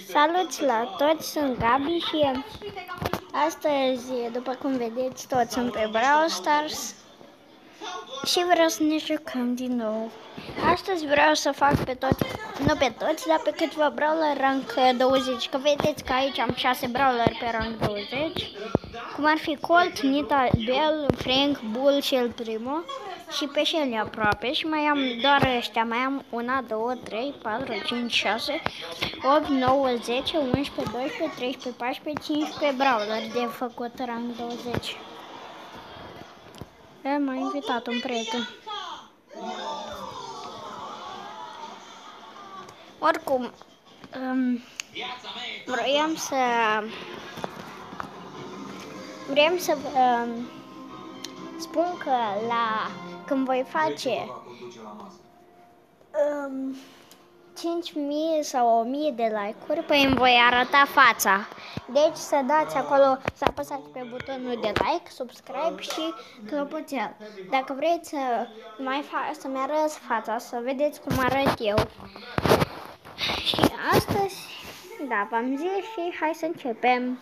Salut la toți, sunt Gabi și astăzi, după cum vedeți, toți sunt pe Brawl Stars și vreau să ne jucăm din nou. Astăzi vreau să fac pe toți, nu pe toți, dar pe câțiva brawler rank 20, că vedeți că aici am 6 brawler pe rank 20, cum ar fi Colt, Nita, Bell, Frank, Bull și El Primo. Și pe Shelly aproape și mai am doar ăștia, mai am 1, 2, 3, 4, 5, 6, 8, 9, 10, 11, 12, 13, 14, 15 brawler de făcut rang 20. M-a invitat un prieten. Oricum, vreau să spun că când voi face 5.000 sau 1.000 de like-uri, păi îmi voi arăta fața. Deci să dați acolo, să apăsați pe butonul de like, subscribe și clopoțel. Dacă vreți să-mi arăți fața, să vedeți cum arăt eu. Și astăzi, da, v-am zis și hai să începem.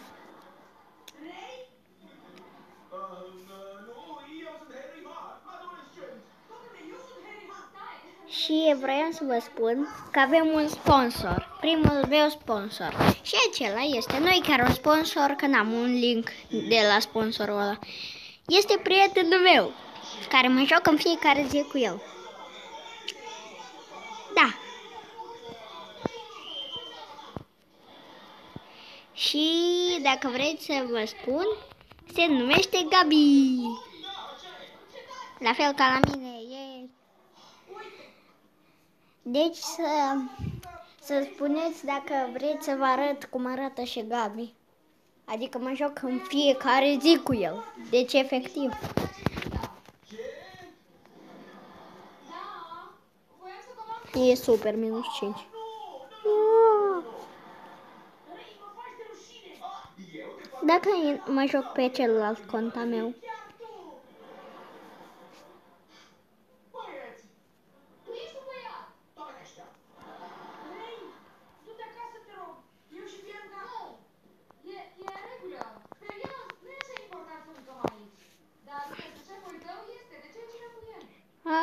Și vreau să vă spun că avem un sponsor, primul meu sponsor. Și acela este, nu e chiar un sponsor, că n-am un link de la sponsorul ăla. Este prietenul meu, care mă joc în fiecare zi cu el. Da. Și dacă vreți să vă spun, se numește Gabi. La fel ca la mine, e... Deci să spuneți dacă vreți să vă arăt cum arată și Gabi. Adică mă joc în fiecare zi cu el. Deci efectiv. E super, minus 5. Dacă mă joc pe celălalt cont al meu.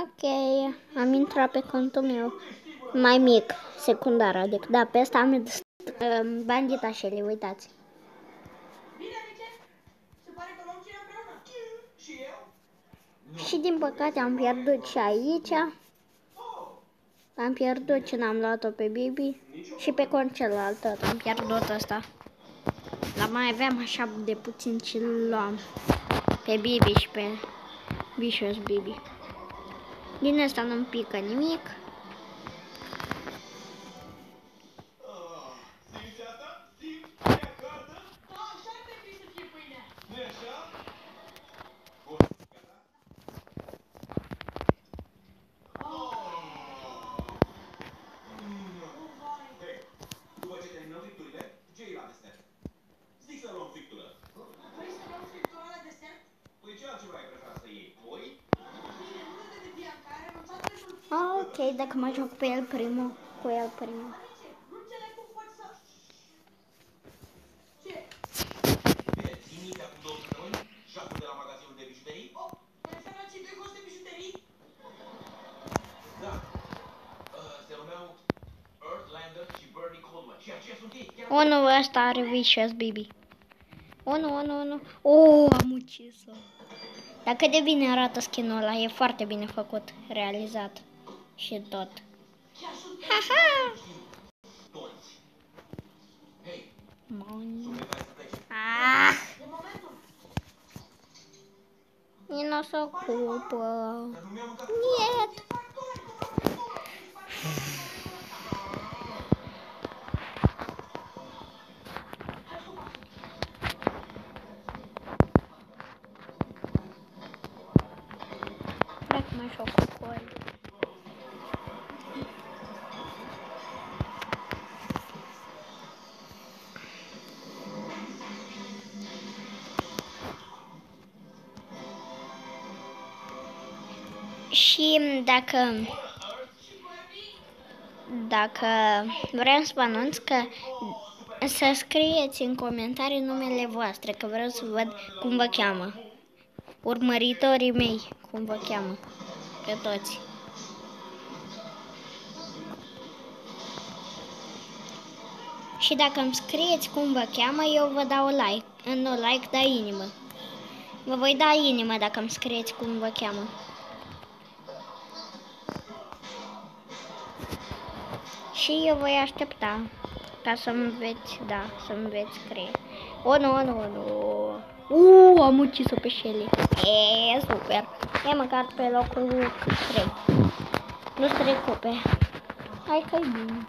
Ok, am intrat pe contul meu mai mic, secundar, adică, da, pe ăsta am bandita Shelly, uitați. Și din păcate am pierdut și aici, am pierdut ce n-am luat-o pe Bibi și pe cont celălalt tot, am pierdut ăsta. Dar mai aveam așa de puțin ce luam pe Bibi și pe Vicious Bibi. Din ăsta nu-mi pică nimic. Ok, dacă mă joc pe el primul, cu el primul. Unul ăsta are Vicious Bibi. Unu. Am ucis-o. Dar cât de bine arată skin-ul ăla, e foarte bine făcut, realizat și tot. Ha-ha! Ah! Nu se ocupă. Niet! Cred că mă joc cu Colt. Și dacă vreau să vă anunț că să scrieți în comentarii numele voastre, că vreau să văd cum vă cheamă. Urmăritorii mei, cum vă cheamă, pe toți. Și dacă îmi scrieți cum vă cheamă, eu vă dau like. Nu like, dar inimă. Vă voi da inimă dacă îmi scrieți cum vă cheamă. Și eu voi aștepta ca să-mi veți, să-mi veți scrie. Oh, nu. Am ucis-o pe Shelly. Super. E măcar pe locul 3. Nu 3 cupe. Hai că-i bine.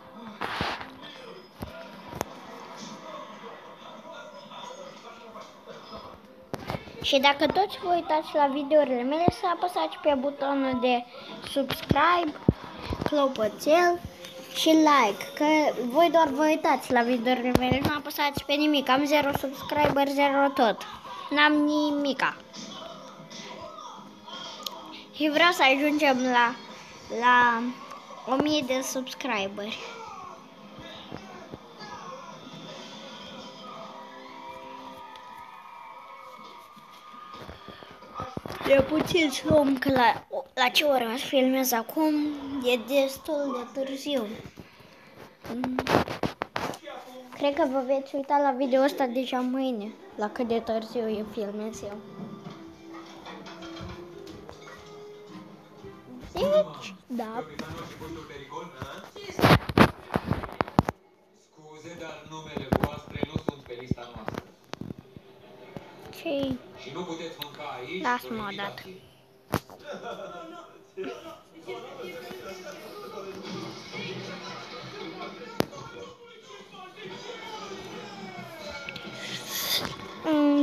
Și dacă toți vă uitați la videourile mele, să apăsați pe butonul de subscribe, clopoțel și like, că voi doar vă uitați la videourile mele, nu apăsați pe nimic. Am 0 subscriber, 0 tot. N-am nimica. Și vreau să ajungem la 1000 de subscriberi. E puțin somn, că la ce oră aș filmez acum e destul de târziu. Cred că vă veți uita la video ăsta deja mâine, la cât de târziu eu filmez eu. Deci, da. Scuze, dar numele voastre nu sunt pe lista noastră. Ce? Și nu puteți mânca aici. Lasă-mă odată.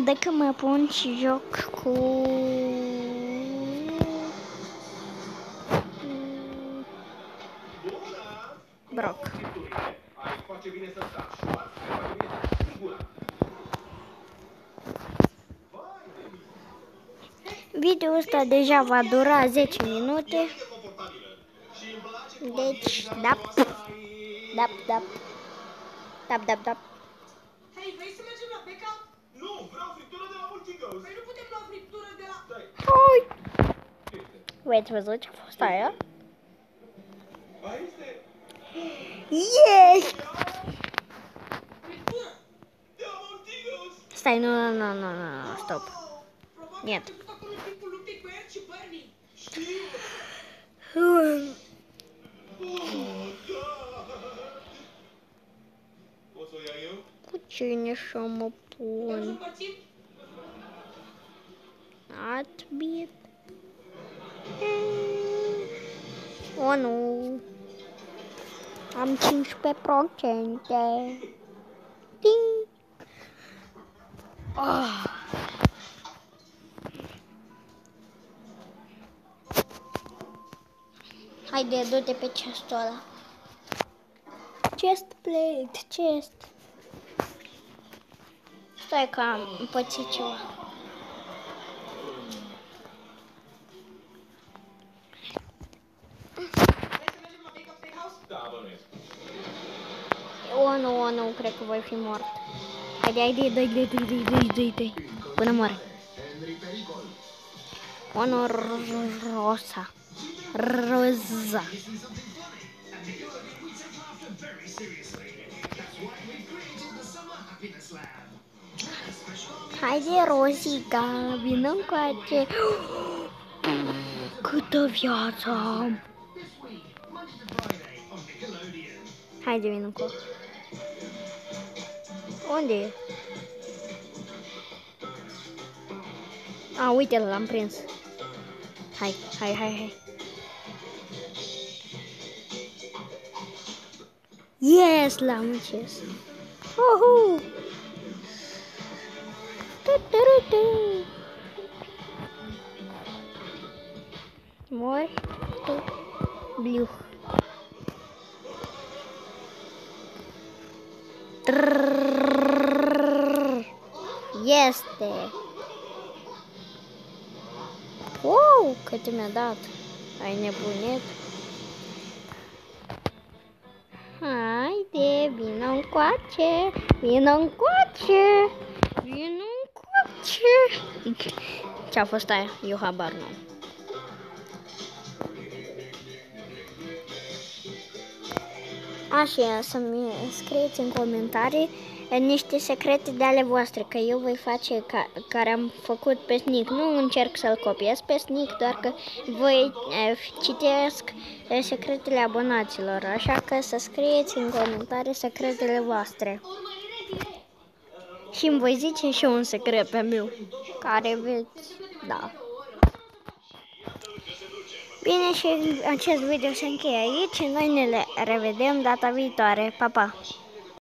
Dacă mă pun și joc cu Brock. Videoul ăsta deja va dura 10 minute. Deci, da. Hei, vrei să mergem la backup? Nu, vreau friptură de la Multighost. Păi nu putem lua friptură de la... Hai! Voi ați văzut ce a fost aia? Yes! Friptură de la Multighost. Stai, nu, stop. Probabil Niet. am acolo în timpul luptei cu Ed și Bernie. Pot să o iau eu? Cu cine să mă Vreau să pun? împărțim? Atbit. O, nu. Am 15%. Ding. Oh. Haide, du-te pe chestul ăla. Chest plate, chest. Stai că am împățit ceva. Vrei să mergem la backup steakhouse? Da, bănuiesc. O, nu, cred că voi fi mort. Haide, dă-i. Până moare. O, rosa. Roza. Haide, Rozica, vină încoace. Câtă viață am. Haide, vină încoace. Unde e? A, uite-l, l-am prins. Hai. Yes, l-am ucis. Uhu! Mori tu, Bliuh. Este. Wow, cât mi-a dat. Ai nebunit? încoace, vină încoace, vină încoace. Ce-a fost aia? Eu habar nu. Așa, să-mi scrieți în comentarii niște secrete de ale voastre, că eu voi face care am făcut pe Sneak. Nu încerc să-l copiez pe Sneak, doar că voi citesc secretele abonaților, așa că să scrieți în comentarii secretele voastre. Și îmi voi zice și eu un secret pe meu, care veți da. Bine, și acest video se încheie aici. Noi ne revedem data viitoare. Pa, pa!